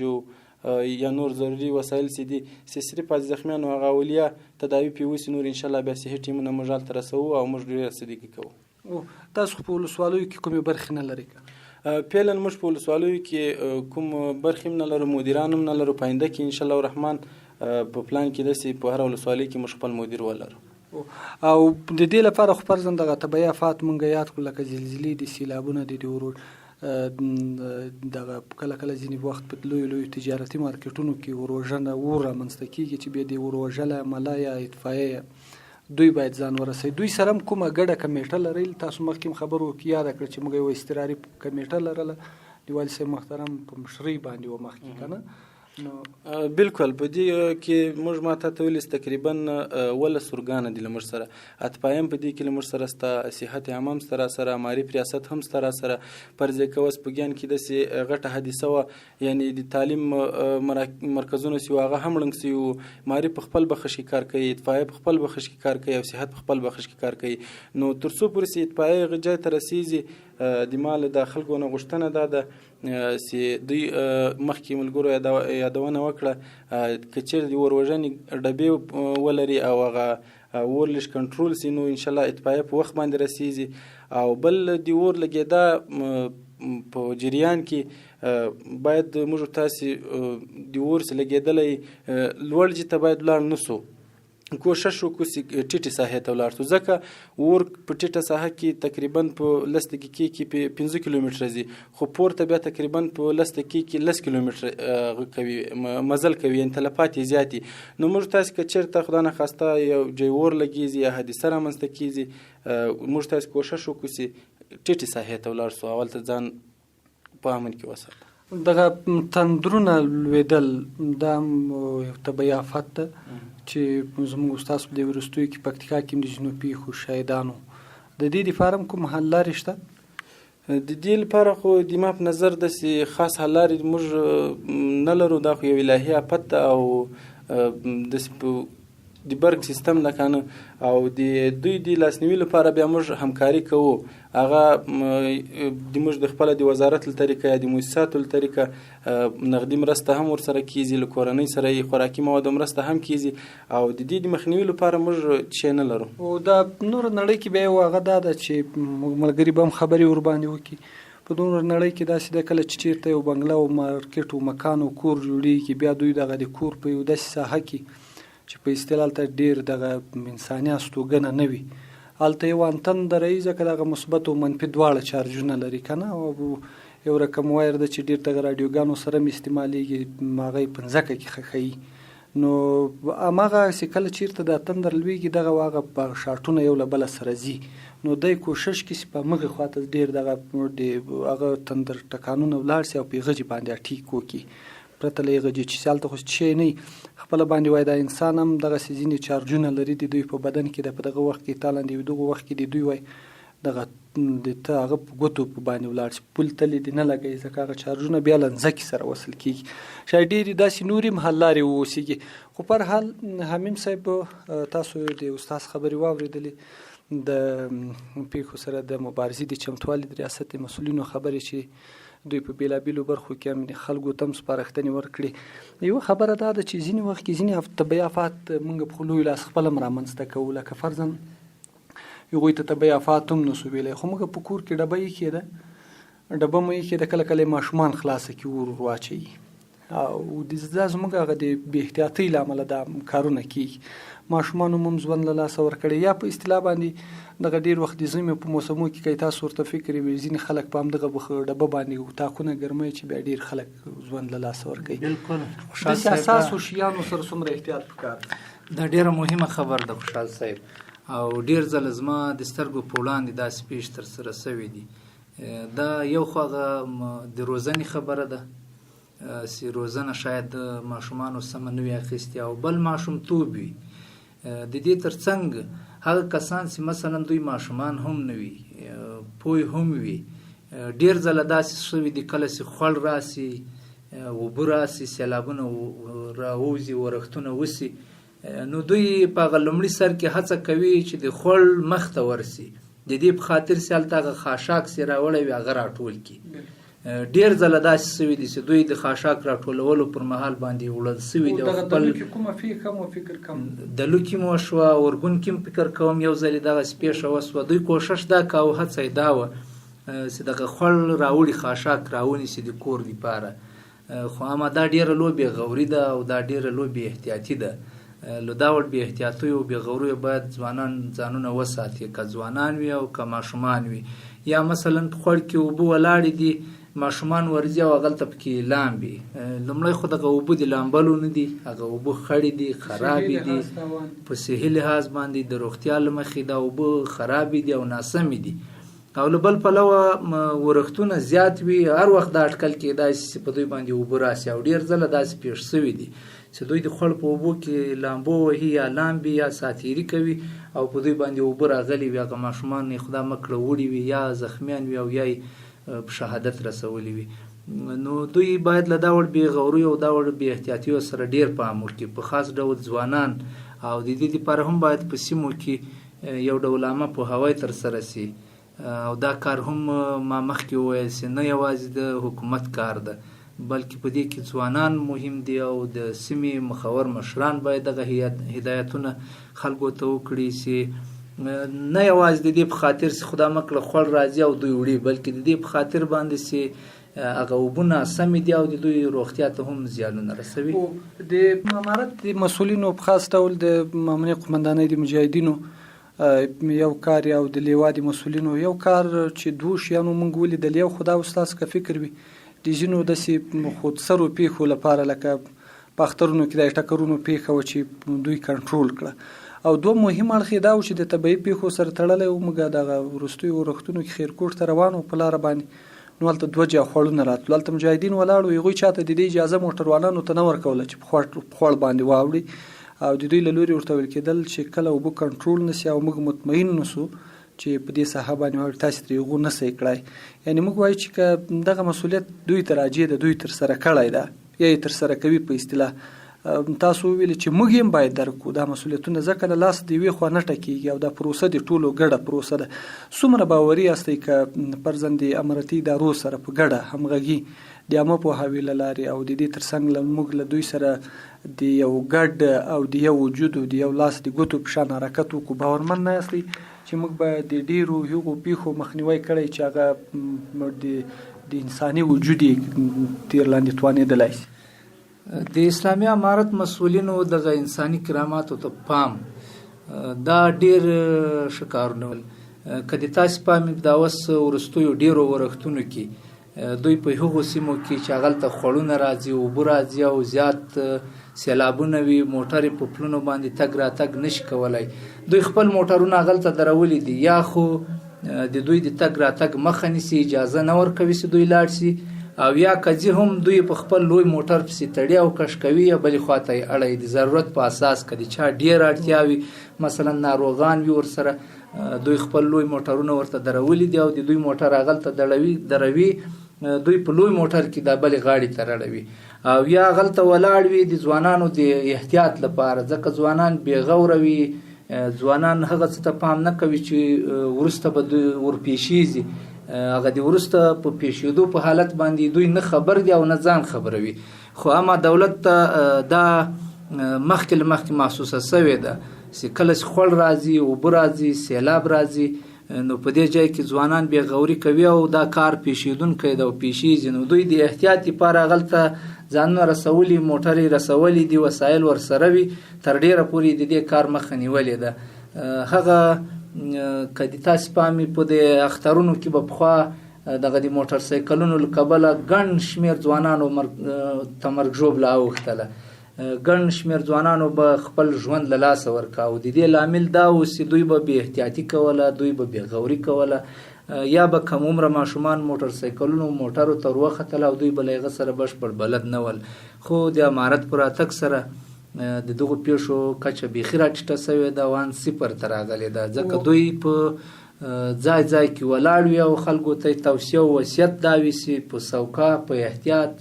یا نور ضروري وسایل چې دي چې صرف از زخمیانو هغه اولیا تداوي پرې وسي نور انشاءالله بیا صحي ټیمونه موږ هلته رسوو او موږ ډېر رسیدګي کوو. تاسو خو په ولسوالیو کې کومې برخې نه لرئ؟ فعلا موږ په ولسوالیو کې کوم برخې هم نه لرو مدیران هم نه لرو په آینده کې انشاءالله الرحمن په پلان کې داسې په هره ولسوالۍ کې موږ خپل مدیر ولرو. او د دې لپاره خو فرضاً دغه طبیعي افات مونږ یاد کړو لکه زلزلې دي سیلابونه دي د ورور دغه کله کله ځینې وخت په لویو تجارتي مارکیټونو کې وروژنه اور رامنځته کېږي چې بیا د وروژله عمله یا اطفایه دوی باید ځان ورسوي. دوی سره هم کومه ګډه کمیټه لرئ؟ تاسو مخکې هم خبرو کې یاده کړه چې موږ یوه اضطراري کمیټه لرله د والي صاحب محترم په مشرۍ باندې وه مخکې که نه. بالکل په دې کې موږ ما ته ته ویلې تقریبا 11 ارګانه دي له موږ سره اطفایم په دې کې له موږ سره سته صحت عامه هم سته راسره معارف ریاست هم سته راسره فرض که اوس په ګیان کې داسې غټه حادثه وه یعنې د تعلیم مرکزونه چې وو هغه هم ړنګ سوي وو معارف په خپل بخش کې کار کوي اطفایه په خپل بخش کې کار کوي او صحت په خپل بخش کې کار کوي نو تر څو پورې چې اطفایه هغه ځای ته رسیږي د مال د خلکو نه غوښتنه دا ده چې دوی مخکې ملګرو یادونه وکړه که چېرې د اور وژنې ډبې ولري او هغه اور لږ کنټرول سي نو انشاءالله اطفایه په وخت باندې رسیږي او بل د اور لګېدا په جریان کې باید موږ تاسې د اور چې لګېدلی لوړ جې ته باید ولاړ نه سو کوشش وکړو چې ټیټې ساحې ته ولاړ شو ځکه اور په ټیټه ساحه کې تقریبا په 10 دقیقې کې په 15 کیلومتره ځي خو پورته بیا تقریبا په 10 دقیقې کې 10 کیلومتره کوي مزل کوي یعنې تلفات یې زیات دي نو موږ تاسې که چېرته خدای نخواسته یو ځای اور لګېږي یا حادثه رامنځته کېږي موږ تاسې کوشش وکړو چې ټیټې ساحې ته ولاړ شو اول ته ځان په امن کې وساتو. دغه تندرونه لوېدل دا یو طبیعي افت ده چې زموږ استاد په دې وروستیو کې پکتیکا کې هم د ځینو پیښو شاهدانو د دې دپاره هم کوم حل لارې شته؟ د دې لپاره خو د ما په نظر داسې خاص حل لارې موږ نه لرو دا خو یو الهي افت ده او داسې د برق سیستم نه کنه او د دوی د لاسنیوي لپاره بیا موږ همکاري کوو هغه د موږ د خپله د وزارت له طریقه یا د مؤسساتو له طریقه نغدي مرسته هم ورسره کیږي له کورنۍ سره یې خوراکي موادو مرسته هم کیږي او د دې د مخنیوي لپاره موږ شی نه لرو. او دا نور نړۍ کې بیا یو هغه دا ده چې ملګري به هم خبرې ورباندې وکړي په نور نړۍ کې داسې ده کله چې چېرته یو بنګله او مارکیټ او مکان او کور جوړېږي بیا دوی دغه د کور په یو داسې ساحه کې چې په اصطلاح ته ډېر دغه انساني استوګنه نه وي هلته یو انتن درئ ځکه دغه مثبت او منفي دواړه چارجونه لري که نه او یو رقم وایر ده چې ډېر دغه راډیوګانو سره هم استعمالیږي هغه یې په ځمکه کې ښخوي نو هماغسې کله چېرته دا تندر لویږي دغه هغه شاټونه یو له بله سره ځي نو دی کوشش کوي چې په همغې خواته ډېر دغه هغه تندر ټکانونه ولاړ سي او په غجې باندې اټیک وکړي پرته له هغه چې هلته خو شی نه خپله باندې وایي دا انسان هم دغسې ځینې چارجونه لري د دوی په بدن کې د په دغه وخت کې تا لاندې دغه وخت کې د دوی وایي دغه د ته هغه په ګوتو په باندې ولاړ شي پل تلې دې نه لګوي ځکه هغه چارجونه بیا له ځمکې سره وصل کېږي شاید ډېرې داسې نورې هم حل لارې واوسېږي خو پر حال حمیم صاحب تاسو د استاد خبرې واورېدلې د پیښو سره د مبارزې د چمتووالي د ریاست مسؤلینو خبرې چې دوی په بېلابېلو برخو کې هم خلکو ته هم سپارښتنې ورکړي یوه خبره دا ده چې ځینې وخت کې ځینې طبیعي افات موږ په خپلو لاس خپله هم رامنځته کوو لکه فرضاً هغوی ته طبیعي افات هم نسو ویلی خو موږ په کور کې ډبه ایښې ده ډبه مو ایښې ده کله کله یې ماشومان خلاصه کړي اور واچوي او دا زموږ هغه د بې احتیاطۍ له امله دا کارونه کیږي. ماشومانو هم ژوند له لاسه ورکړی. یا په اصطلاح باندې دغه ډېر وخت د ژمي په موسمو کې که تاسو ورته فکر وي ځینې خلک په همدغه ډبه باندې تاکونه ګرموي چې بیا ډېر خلک ژوند له لاسه ورکوي. بالکل داسې اساسو شیانو سره څومره احتیاط پکار دی. دا ډیره مهمه خبر ده خوشحال صاحب، او ډیر ځله زما د سترګو په وړاندې داسې پیښ ترسره سوي دي. دا یو خو هغه د روزنې خبره ده چې روزنه شاید د ماشومانو سمه نه وي اخیستې، او بل ماشومتوب وي. د دې ترڅنګ هغه کسان چې مثلا دوی ماشومان هم نه وي، پوی هم وي، ډیر ځله داسې شوي دي کله چې خوړ راسي، اوبه راسي، سیلابونه راوځي، ورښتونه وسي، نو دوی په هغه لومړي سر کې هڅه کوي چې د خوړ مخ ته ورسي، د دې په خاطر چې هلته هغه خاشاک چې راوړی وي هغه راټول کړي. ډیر ځله داسې شوي دي چې دوی د خاشاک راټولولو پر مهال باندې وړل شوي دي. دغه د لوکي کومه فکر کوم د لوکي مو شوه، ورګون کې هم فکر کوم یو ځلې دغسې پیښه وسوه. دوی کوښښ دا کوه، هڅه یې دا وه چې دغه خوړ راوړي، خاشاک راونیسي د کور دپاره. خو اما دا ډیره لوی بېغوري ده او دا ډیره لوی بې احتیاطي ده. له دا ډول بې احتیاطیو او بېغوریو باید ځوانان ځانونه وساتي، که ځوانان وي او که ماشومان وي. یا مثلا په خوړ کې اوبه ولاړې دي، ماشومان ورځي او هغلته پکې لامبي. لومړی خو دغه اوبه د لامبلو نه دي، هغه اوبه خړې دي، خرابې دي، په صحي لحاظ باندې د روغتیا له مخې دا اوبه خرابې دي او ناسمې دي. او له بل پلوه ورښتونه زیات وي، هر وخت دا اټکل کېدای شي چې په دوی باندې اوبه راسي، او ډېر ځله داسې پېښ شوي دي چې دوی د خوړ په اوبو کې لامبو وهي یا لامبي یا ساتیري کوي او په دوی باندې اوبه راغلي وي، هغه ماشومان یې خدا مه کړه وړي وي یا زخمیان وي او یا یې په شهادت رسولي وي. نو دوی باید له دا ډول بېغوریو او دا ډول بې احتیاطیو سره ډېر پام وکړي، په خاص ډول ځوانان. او د دې دپاره هم باید په سیمو کې یو ډول عامه پوهاوی ترسره سي، او دا کار هم ما مخکې وویل چې نه یوازې د حکومت کار ده، بلکې په دې کې ځوانان مهم دي او د سیمې مخور مشران باید دغه هدایتونه خلکو ته وکړي چې نه یوازې د دې په خاطر چې خدا مه کړه خوړ راځي او دوی وړي، بلکې د دې په خاطر باندې چې هغه اوبه ناسمې دي او د دوی روغتیا ته هم زیانونه رسوي. د امارت د مسؤلینو په خاص ډول د امنیه قومندانۍ د مجاهدینو یو کار یا د لیوا د مسؤلینو یو کار چې دوه شیانو موږ ولیدل. یو خو دا استاد که فکر وي د ځینو داسې خودسرو پیښو لپاره لکه په اخترونو کې د ټکرونو پیښه وه چې دوی کنټرول کړه، او دوه مهم اړخ یې دا و چې د طبیعي پیښو سره تړلی و. موږ دغه وروستیو ورښتونو کې خیرکوټ ته روان وو په لاره باندې، نو هلته دوه جا خوړونه راتلل، هلته مجاهدین ولاړ وو، هغوی چاته د دې اجازه موټروانانو ته نه ورکوله چې په خوړ باندې واوړي، او د دوی له لوري ورته ویل کېدل چې کله اوبه کنټرول نسي او موږ مطمئن نسو چې په دې ساحه باندې واوړي تاسې ترې هغو نسئ کړی. یعنې موږ وایو چې که دغه مسؤلیت دوی ته راجع ده، دوی ترسره کړی ده یا یې ترسره کوي په اصطلاح. تاسو وویل چې موږ هم باید درک کړو دا مسؤلیتونه، ځکه له لاس د یوې خوا نه ټکېږي او دا پروسه د ټولو ګډه پروسه ده. څومره باوري یاستئ که فرضاً د امارتي ادارو سره په ګډه همغږي د عامه پوهاوي له لارې او د دې ترڅنګ موږ له دوی سره د یو ګډ او د یو وجود او د یو لاس د ګوتو په شان حرکت وکړو؟ باورمن نه یاستئ چې موږ به د ډېرو هغو پیښو مخنیوی کړی چې هغه د انساني وجود یې تیر لاندې توانېدلی شي؟ د اسلامي امارت مسؤلینو دغه انساني کراماتو ته پام دا ډېر ښه کارونه ول. که د تاسې پام دا اوس وروستیو ډېرو ورښتونو کې دوی په هغو سیمو کې چې هغلته خوړونه راځي، اوبه راځي او زیات سیلابونه وي، موټر یې په پلونو باندې تګ راتګ نشي کولی، دوی خپل موټرونه هغلته درولي دي، یا خو د دوی د تګ راتګ مخه نیسي، اجازه نه ورکوي چې دوی لاړ شي، او یا که ځي هم دوی په خپل لوی موټر پسې تړي او کش کوي یا بلې خوا ته یې اړوي د ضرورت په اساس. که د چا ډېره اړتیا وي، مثلا ناروغان وي ورسره، دوی خپل لوی موټرونه ورته درولي دي او د دوی موټر هغلته دروي، دوی په لوی موټر کې دا بلې غاړې ته رړوي، او یا هغلته ولاړ وي د ځوانانو د احتیاط لپاره، ځکه ځوانان بېغوره وي، ځوانان هغه څه ته پام نه کوي چې وروسته به دوی ورپېښېږي، هغه د وروسته په پیښېدو په حالت باندې دوی نه خبر دي او نه ځان خبروي. خو اما دولت ته دا مخکې له مخکې محسوسه سوې ده چې کله چې خوړ راځي، اوبه راځي، سیلاب راځي، نو په دې ځای کې ځوانان بېغوري کوي او دا کار پیښېدونکی ده او پیښېږي، نو دوی د احتیاط لپاره هغلته ځانونه رسولي، موټرې رسولي دي، وسایل ورسره وي، تر ډیره پورې د دې کار مخه نیولې ده. هغه که د تاسې پام وي په د اخترونو کې به پخوا دغه د موټر سایکلونو له کبله ګڼ شمېر ځوانانو ته مرګ ژوبله اوښتله. ګڼ شمېر ځوانانو به خپل ژوند له لاسه ورکاوه. د دې لامل دا و چې دوی به بې احتیاطي کوله، دوی به بېغوري کوله، یا به کم عمره ماشومان موټر سایکلونو موټرو ته وروختل او دوی به له هغه سره بشپړ بلد نه ول. خو د امارت په راتګ سره د دغو پیښو کچه بیخي راټیټه سوې ده او ان صفر ته راغلې ده، ځکه دوی په ځای ځای کې ولاړ وي او خلکو ته توصیه او وصیت دا وي چې په سوکا، په احتیاط،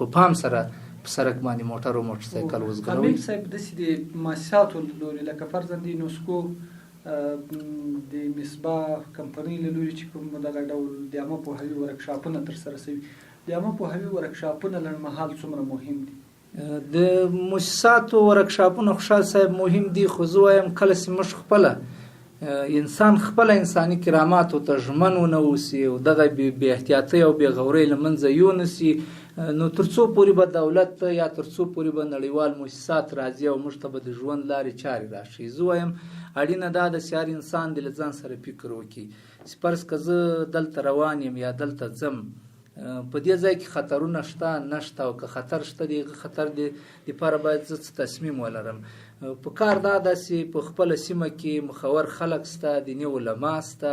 په پام سره په سړک باندې موټر او موټر سایکل وزګروي. حمید صاحب داسې د مؤسساتو له لورې لکه فرضاً د یونسکو د مصباح کمپنۍ له لورې چې کوم دغه ډول د عامه پوهاوي ورکشاپونه ترسره شوي، د عامه پوهاوي ورکشاپونه لنډمهال څومره مهم دي؟ د مؤسساتو ورکشاپونه خوشحال صاحب مهم دي، خو زه وایم کله چې موږ خپله انسان خپله انساني کراماتو ته ژمن ونه اوسي او دغه بې احتیاطۍ او بېغورۍ له منځه یونسي، نو تر څو پورې به دولت یا تر څو پورې به نړیوال مؤسسات راځي او موږ ته به د ژوند لارې چارې راشي. زه وایم اړینه دا ده چې هر انسان د له ځان سره فکر وکړي چې فرض که زه دلته روان یم یا دلته ځم، په دې ځای کې خطرونه شته نشته، او که خطر شته د هغه خطر دپاره باید زه څه تصمیم ولرم. په کار دا ده چې په خپله سیمه کې مخور خلک شته، دیني علما شته،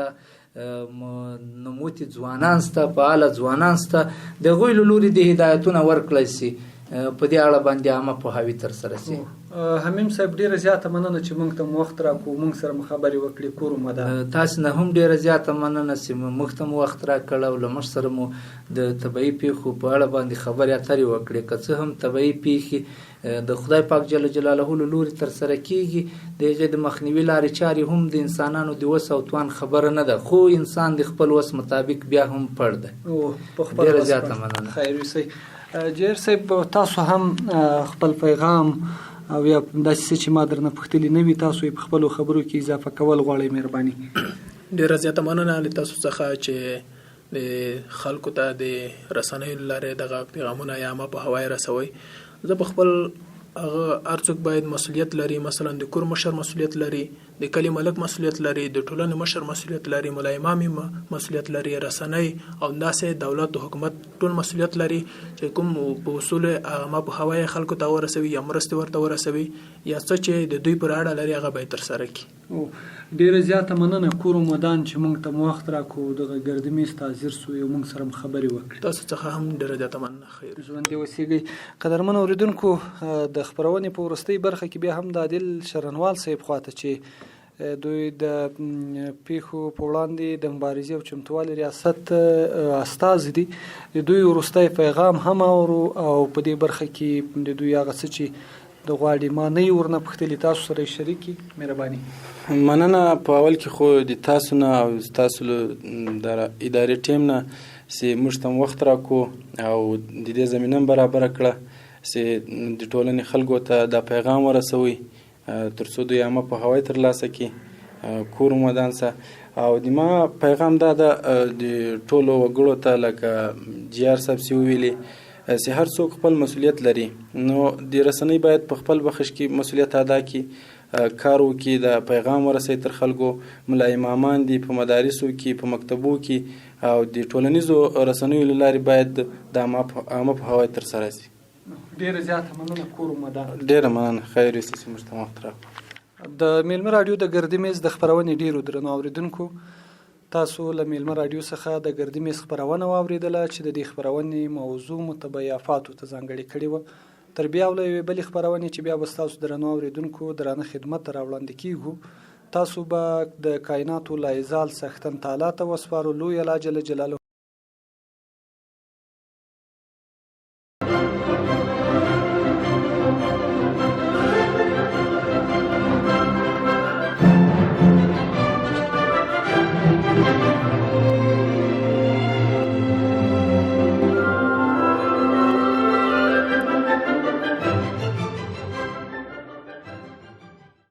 نوموتي ځوانان شته، فعاله ځوانان شته، د هغوی له لورې د هدایتونه ورکړی شي په دې اړه باندې عامه پوهاوي ترسره شي. حمیم صاحب ډیره زیاته مننه چې موږ ته وخت راکړو، موږ سره خبرې وکړې. کور مدار تاسو نه هم ډیره زیاته مننه چې موږ ته وخت راکړ او له موږ سره مو د طبیعي پیښو په اړه باندې خبرې اترې وکړې. که څه هم طبیعي پیښې د خدای پاک جل جلاله له لورې ترسره کیږي، د هغې د مخنیوي لارې چارې هم د انسانانو د وس او توان خبره نه ده، خو انسان د خپل وس مطابق بیا هم پړ ده. ډیره زیاته مننه. خیر وسئ. جیر صاحب تاسو هم خپل پیغام او یا داسې څه چې ما درنه پوښتلي نه وي تاسو یې په خپلو خبرو کې اضافه کول غواړئ، مهرباني. ډیره زیاته مننه له تاسو څخه چې د خلکو ته د رسنیو له لارې دغه پیغامونه یا عامه پوهاوی رسوئ. زه په خپل هر څوک باید مسؤلیت لري، مثلا د کور مشر مسؤلیت لري، د کلي ملک مسؤلیت لري، د ټولنې مشر مسؤلیت لري، ملا امام مسؤلیت لري، رسنۍ او داسې دولت او حکومت ټول مسؤلیت لري چې کوم په اصول عامه پوهاوی خلکو ته ورسوي یا مرستې ورته ورسوي یا څه چې د دوی پر اړه لري هغه باید ترسره کړي. ډیره زیاته مننه کور مدان چې موږ ته وخت راکړو، دغه ګردمیز ته حاضر سو او موږ سره خبرې وکړې. تاسو څخه هم ډیره زیاته مننه. خیر ژوند دې وسیږي. قدرمن اوریدونکو، د خبرونې په وروستۍ برخه کې بیا هم د عادل شرنوال صاحب خواته چې دوی د پیښو په وړاندې د مبارزې او چمتووالي ریاست استازي دي، د دوی وروستی پیغام هم اورو او په دې برخه کې د دوی هغه څه چې د غواړي ما نه ورنه پختلی تاسو سره شریکي. مهرباني. مننه. په اول کې خو د تاسو نه او تاسو د ادارې ټیم نه چې موږ ته وخت راکو او د دې زمینه برابر کړه چې د ټولنې خلکو ته دا پیغام ورسوي ترڅو دوی عامه پوهاوی ترلاسه کړي. کور مدان سه او د ما پیغام دا د ټولو وګړو ته لکه جیار صاحب سی ویلي چې هر څوک خپل مسؤلیت لري، نو د رسنۍ باید په خپل بخش کې مسؤلیت ادا کړي، کار وکړي، د پیغام ورسوي تر خلکو. ملا امامان دي په مدارسو کې، په مکتبو کې او د ټولنیزو رسنیو له لارې باید د عامه پوهاوی ترسره شي. ډیره زیاته مننه کور مدان. ډیره مننه. خیر وسې چې موږ ته وخت راکړو. د میلمه رادیو د ګردمیز د خپرونې ډیرو درنو اوریدونکو، تاسو له میلمه رادیو څخه د ګردمیز خپرونه واوریدله چې د دې خپرونې موضوع متبیافاتو ته ځانګړې کړې وه. تر بیا له یوې بلې خپرونې چې بیا به ستاسو درنو اوریدونکو درانه خدمت ته راوړاندې کیږو، تاسو به د کائناتو لا ازال څښتن تعالی ته وسپارو. لوی الله جل جلاله